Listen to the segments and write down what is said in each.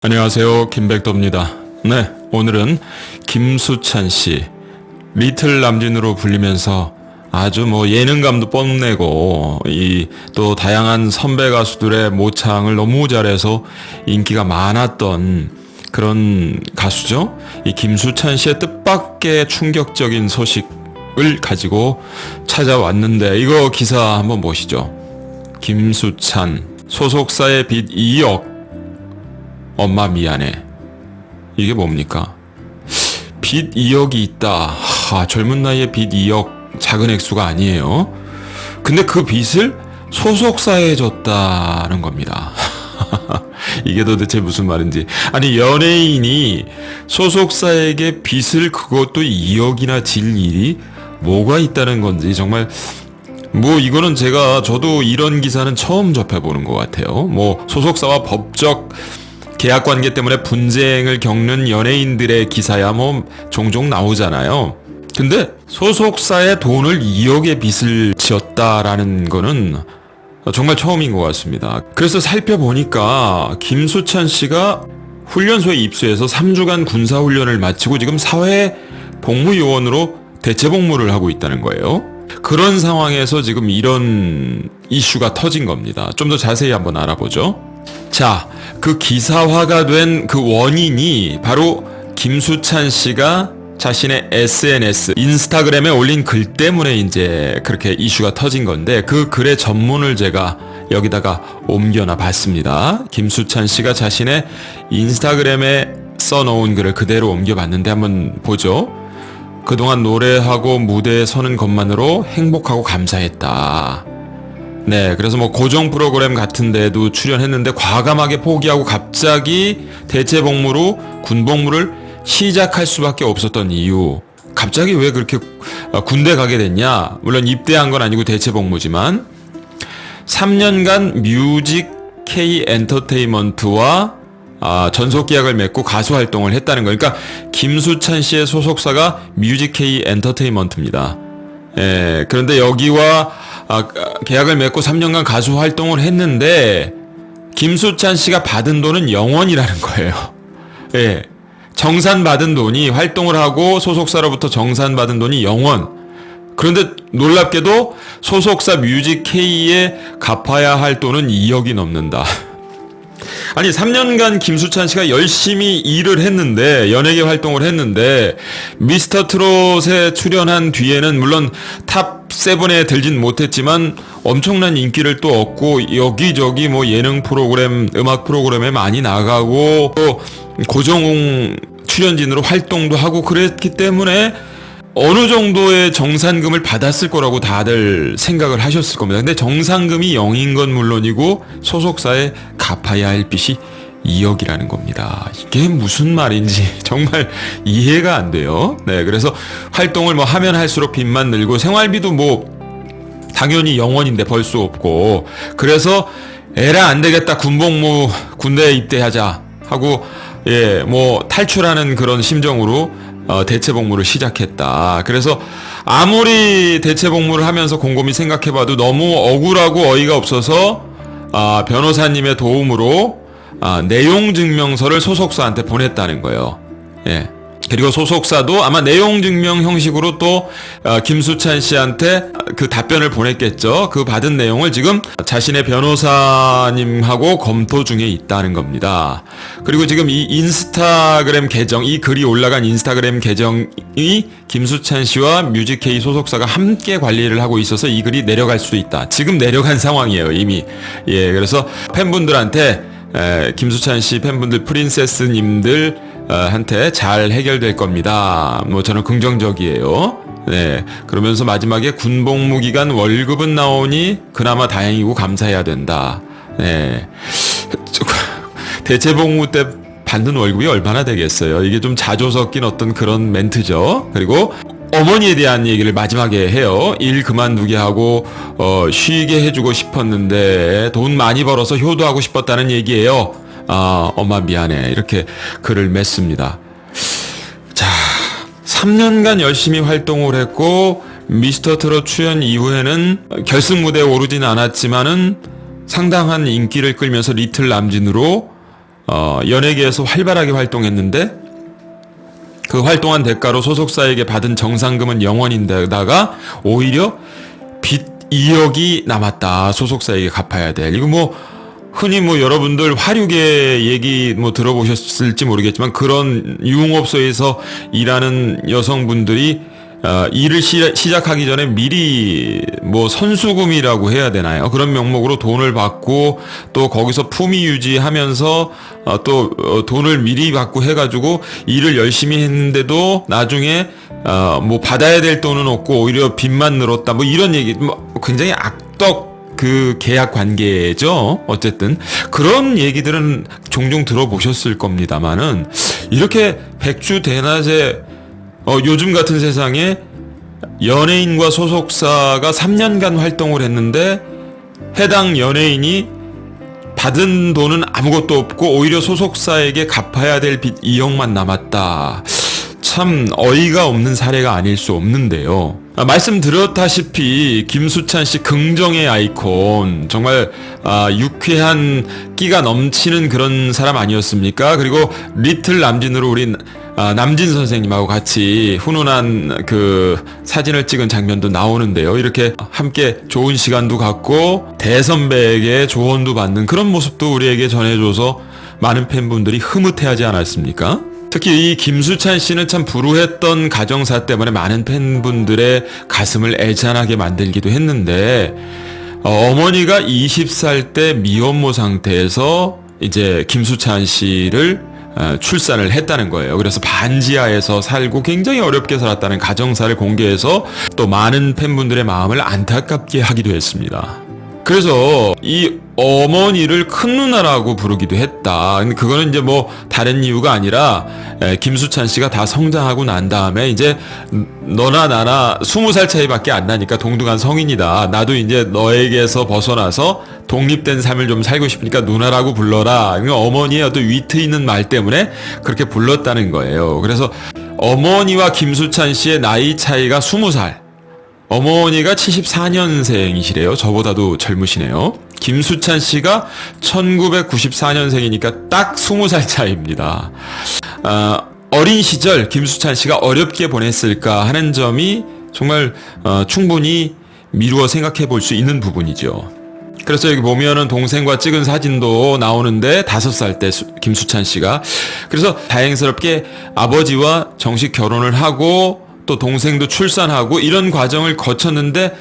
안녕하세요, 김백도입니다. 네, 오늘은 김수찬 씨, 리틀 남진으로 불리면서 아주 예능감도 뽐내고 또 다양한 선배 가수들의 모창을 너무 잘해서 인기가 많았던 그런 가수죠. 이 김수찬 씨의 뜻밖의 충격적인 소식을 가지고 찾아왔는데, 이거 기사 한번 보시죠. 김수찬 소속사의 빚 2억, 엄마 미안해. 이게 뭡니까? 빚 2억이 있다. 젊은 나이에 빚 2억, 작은 액수가 아니에요. 근데 그 빚을 소속사에 줬다는 겁니다. 이게 도대체 무슨 말인지. 아니, 연예인이 소속사에게 빚을 그것도 2억이나 질 일이 뭐가 있다는 건지 정말 이거는 저도 이런 기사는 처음 접해보는 것 같아요. 소속사와 법적 계약 관계 때문에 분쟁을 겪는 연예인들의 기사야 종종 나오잖아요. 근데 소속사에 돈을 2억의 빚을 지었다라는 거는 정말 처음인 것 같습니다. 그래서 살펴보니까 김수찬 씨가 훈련소에 입소해서 3주간 군사훈련을 마치고 지금 사회복무요원으로 대체복무를 하고 있다는 거예요. 그런 상황에서 지금 이런 이슈가 터진 겁니다. 좀 더 자세히 한번 알아보죠. 자, 그 기사화가 된 그 원인이 바로 김수찬 씨가 자신의 SNS, 인스타그램에 올린 글 때문에 이제 그렇게 이슈가 터진 건데, 그 글의 전문을 제가 여기다가 옮겨놔 봤습니다. 김수찬 씨가 자신의 인스타그램에 써놓은 글을 그대로 옮겨봤는데 한번 보죠. 그동안 노래하고 무대에 서는 것만으로 행복하고 감사했다. 네, 그래서 고정 프로그램 같은 데도 출연했는데 과감하게 포기하고 갑자기 대체복무로 군복무를 시작할 수밖에 없었던 이유. 갑자기 왜 그렇게 군대 가게 됐냐? 물론 입대한 건 아니고 대체복무지만 3년간 뮤직 K 엔터테인먼트와 전속 계약을 맺고 가수 활동을 했다는 거예요. 그러니까 김수찬 씨의 소속사가 뮤직 K 엔터테인먼트입니다. 예, 그런데 여기와 계약을 맺고 3년간 가수 활동을 했는데 김수찬 씨가 받은 돈은 0원이라는 거예요. 예, 정산받은 돈이, 활동을 하고 소속사로부터 정산받은 돈이 0원. 그런데 놀랍게도 소속사 뮤직 K에 갚아야 할 돈은 2억이 넘는다. 아니, 3년간 김수찬 씨가 열심히 일을 했는데, 연예계 활동을 했는데, 미스터 트롯에 출연한 뒤에는 물론 탑7에 들진 못했지만 엄청난 인기를 또 얻고 여기저기 예능 프로그램, 음악 프로그램에 많이 나가고 또 고정 출연진으로 활동도 하고 그랬기 때문에 어느 정도의 정산금을 받았을 거라고 다들 생각을 하셨을 겁니다. 근데 정산금이 0인 건 물론이고 소속사에 갚아야 할 빚이 2억이라는 겁니다. 이게 무슨 말인지 정말 이해가 안 돼요. 네, 그래서 활동을 하면 할수록 빚만 늘고 생활비도 당연히 0원인데 벌 수 없고, 그래서 에라 안 되겠다, 군복무 군대에 입대하자 하고 탈출하는 그런 심정으로 대체복무를 시작했다. 그래서 아무리 대체복무를 하면서 곰곰이 생각해봐도 너무 억울하고 어이가 없어서 변호사님의 도움으로 내용 증명서를 소속사한테 보냈다는 거예요. 예. 그리고 소속사도 아마 내용 증명 형식으로 또 김수찬 씨한테 그 답변을 보냈겠죠. 그 받은 내용을 지금 자신의 변호사님하고 검토 중에 있다는 겁니다. 그리고 지금 이 인스타그램 계정, 이 글이 올라간 인스타그램 계정이 김수찬 씨와 뮤직K 소속사가 함께 관리를 하고 있어서 이 글이 내려갈 수도 있다. 지금 내려간 상황이에요, 이미. 예, 그래서 팬분들한테, 김수찬 씨 팬분들, 프린세스님들 한테 잘 해결될 겁니다. 저는 긍정적이에요. 네, 그러면서 마지막에 군복무 기간 월급은 나오니 그나마 다행이고 감사해야 된다. 네, 대체복무 때 받는 월급이 얼마나 되겠어요. 이게 좀 자조 섞인 어떤 그런 멘트죠. 그리고 어머니에 대한 얘기를 마지막에 해요. 일 그만두게 하고 쉬게 해주고 싶었는데 돈 많이 벌어서 효도하고 싶었다는 얘기예요. 엄마 미안해, 이렇게 글을 맺습니다. 자, 3년간 열심히 활동을 했고 미스터 트롯 출연 이후에는 결승 무대에 오르진 않았지만은 상당한 인기를 끌면서 리틀 남진으로 연예계에서 활발하게 활동했는데 그 활동한 대가로 소속사에게 받은 정상금은 0원인데다가 오히려 빚 2억이 남았다. 소속사에게 갚아야 될. 이거 뭐 흔히 뭐 여러분들 화류계 얘기 뭐 들어보셨을지 모르겠지만 그런 유흥업소에서 일하는 여성분들이 일을 시작하기 전에 미리 뭐 선수금이라고 해야 되나요? 그런 명목으로 돈을 받고 또 거기서 품위 유지하면서 또 돈을 미리 받고 해가지고 일을 열심히 했는데도 나중에 뭐 받아야 될 돈은 없고 오히려 빚만 늘었다. 뭐 이런 얘기, 뭐 굉장히 악덕 그 계약 관계죠. 어쨌든 그런 얘기들은 종종 들어보셨을 겁니다만은 이렇게 백주대낮에 요즘 같은 세상에 연예인과 소속사가 3년간 활동을 했는데 해당 연예인이 받은 돈은 아무것도 없고 오히려 소속사에게 갚아야 될 빚 2억만 남았다. 참 어이가 없는 사례가 아닐 수 없는데요. 말씀드렸다시피 김수찬 씨 긍정의 아이콘, 정말 유쾌한 끼가 넘치는 그런 사람 아니었습니까? 그리고 리틀 남진으로 우리 남진 선생님하고 같이 훈훈한 그 사진을 찍은 장면도 나오는데요. 이렇게 함께 좋은 시간도 갖고 대선배에게 조언도 받는 그런 모습도 우리에게 전해줘서 많은 팬분들이 흐뭇해하지 않았습니까? 특히 이 김수찬 씨는 참 불우했던 가정사 때문에 많은 팬분들의 가슴을 애잔하게 만들기도 했는데 어머니가 20살 때 미혼모 상태에서 이제 김수찬 씨를 출산을 했다는 거예요. 그래서 반지하에서 살고 굉장히 어렵게 살았다는 가정사를 공개해서 또 많은 팬분들의 마음을 안타깝게 하기도 했습니다. 그래서 이 어머니를 큰 누나라고 부르기도 했다. 근데 그거는 이제 뭐 다른 이유가 아니라 김수찬 씨가 다 성장하고 난 다음에 이제 너나 나나 20살 차이밖에 안 나니까 동등한 성인이다. 나도 이제 너에게서 벗어나서 독립된 삶을 좀 살고 싶으니까 누나라고 불러라. 그러니까 어머니의 어떤 위트 있는 말 때문에 그렇게 불렀다는 거예요. 그래서 어머니와 김수찬 씨의 나이 차이가 20살. 어머니가 74년생이시래요. 저보다도 젊으시네요. 김수찬 씨가 1994년생이니까 딱 20살 차이입니다. 어린 시절 김수찬 씨가 어렵게 보냈을까 하는 점이 정말 충분히 미루어 생각해 볼 수 있는 부분이죠. 그래서 여기 보면은 동생과 찍은 사진도 나오는데 5살 때 김수찬 씨가, 그래서 다행스럽게 아버지와 정식 결혼을 하고 또 동생도 출산하고 이런 과정을 거쳤는데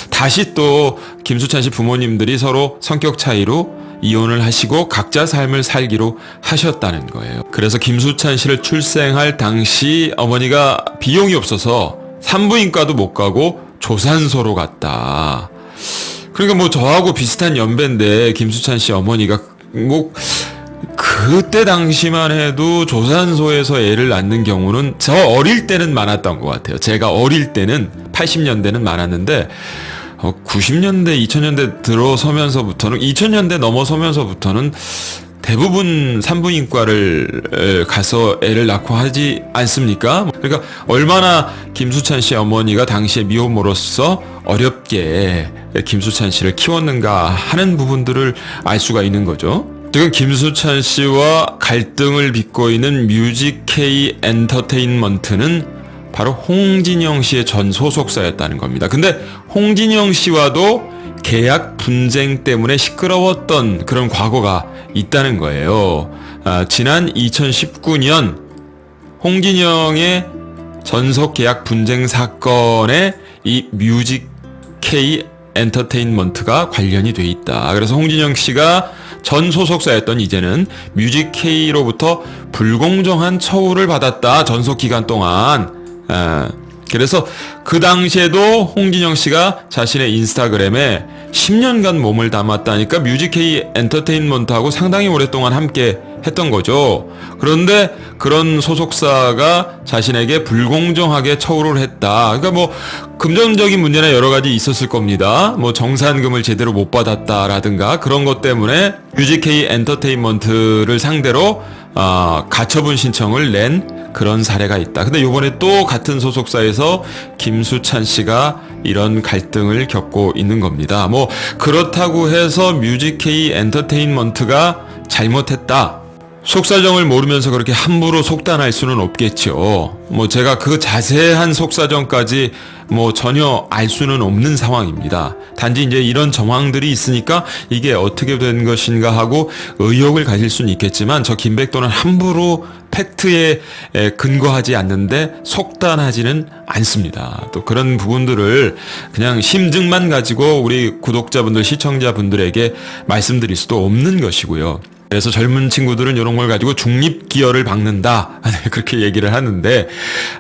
다시 또 김수찬 씨 부모님들이 서로 성격 차이로 이혼을 하시고 각자 삶을 살기로 하셨다는 거예요. 그래서 김수찬 씨를 출생할 당시 어머니가 비용이 없어서 산부인과도 못 가고 조산소로 갔다. 그러니까 뭐 저하고 비슷한 연배인데 김수찬 씨 어머니가 뭐 그때 당시만 해도 조산소에서 애를 낳는 경우는 저 어릴 때는 많았던 것 같아요. 제가 어릴 때는 80년대는 많았는데 90년대, 2000년대 들어서면서부터는 2000년대 넘어서면서부터는 대부분 산부인과를 가서 애를 낳고 하지 않습니까? 그러니까 얼마나 김수찬 씨 어머니가 당시에 미혼모로서 어렵게 김수찬 씨를 키웠는가 하는 부분들을 알 수가 있는 거죠. 지금 김수찬 씨와 갈등을 빚고 있는 뮤직K 엔터테인먼트는 바로 홍진영 씨의 전 소속사였다는 겁니다. 근데 홍진영 씨와도 계약 분쟁 때문에 시끄러웠던 그런 과거가 있다는 거예요. 지난 2019년 홍진영의 전속 계약 분쟁 사건에 이 뮤직K 엔터테인먼트가 관련이 돼 있다. 그래서 홍진영 씨가 전 소속사였던 이제는 뮤직K로부터 불공정한 처우를 받았다. 전속 기간 동안. 그래서 그 당시에도 홍진영 씨가 자신의 인스타그램에 10년간 몸을 담았다니까 뮤직K 엔터테인먼트하고 상당히 오랫동안 함께 했던 거죠. 그런데 그런 소속사가 자신에게 불공정하게 처우를 했다. 그러니까 뭐 금전적인 문제나 여러 가지 있었을 겁니다. 뭐 정산금을 제대로 못 받았다라든가 그런 것 때문에 뮤직K 엔터테인먼트를 상대로 가처분 신청을 낸 그런 사례가 있다. 근데 요번에 또 같은 소속사에서 김수찬 씨가 이런 갈등을 겪고 있는 겁니다. 뭐 그렇다고 해서 뮤직K 엔터테인먼트가 잘못했다. 속사정을 모르면서 그렇게 함부로 속단할 수는 없겠죠. 뭐 제가 그 자세한 속사정까지 뭐 전혀 알 수는 없는 상황입니다. 단지 이제 이런 정황들이 있으니까 이게 어떻게 된 것인가 하고 의혹을 가질 수는 있겠지만 저 김백도는 함부로 팩트에 근거하지 않는데 속단하지는 않습니다. 또 그런 부분들을 그냥 심증만 가지고 우리 구독자분들, 시청자분들에게 말씀드릴 수도 없는 것이고요. 그래서 젊은 친구들은 이런 걸 가지고 중립기어를 박는다 그렇게 얘기를 하는데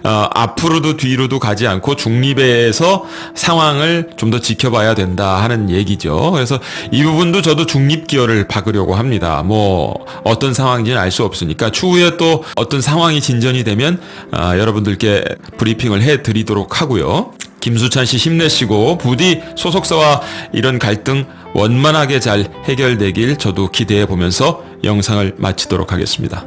앞으로도 뒤로도 가지 않고 중립에서 상황을 좀 더 지켜봐야 된다 하는 얘기죠. 그래서 이 부분도 저도 중립기어를 박으려고 합니다. 뭐 어떤 상황인지는 알 수 없으니까 추후에 또 어떤 상황이 진전이 되면 여러분들께 브리핑을 해드리도록 하고요. 김수찬 씨 힘내시고 부디 소속사와 이런 갈등 원만하게 잘 해결되길 저도 기대해 보면서 영상을 마치도록 하겠습니다.